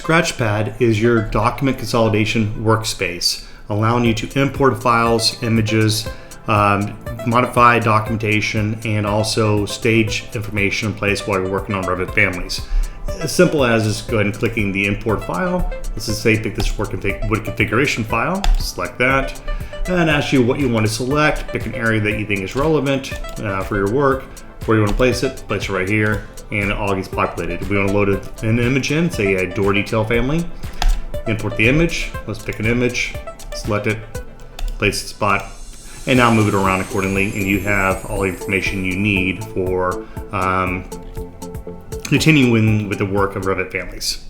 Scratchpad is your document consolidation workspace, allowing you to import files, images, modify documentation, and also stage information in place while you're working on Revit families. As simple as just go ahead and clicking the import file. Let's just say pick this wood configuration file, select that, and ask you what you want to select. Pick an area that you think is relevant for your work, where you want to place it right here, and it all gets populated. If we want to load an image in, say a door detail family, import the image. Let's pick an image, select it, place the spot, and now move it around accordingly, and you have all the information you need for continuing with the work of Revit families.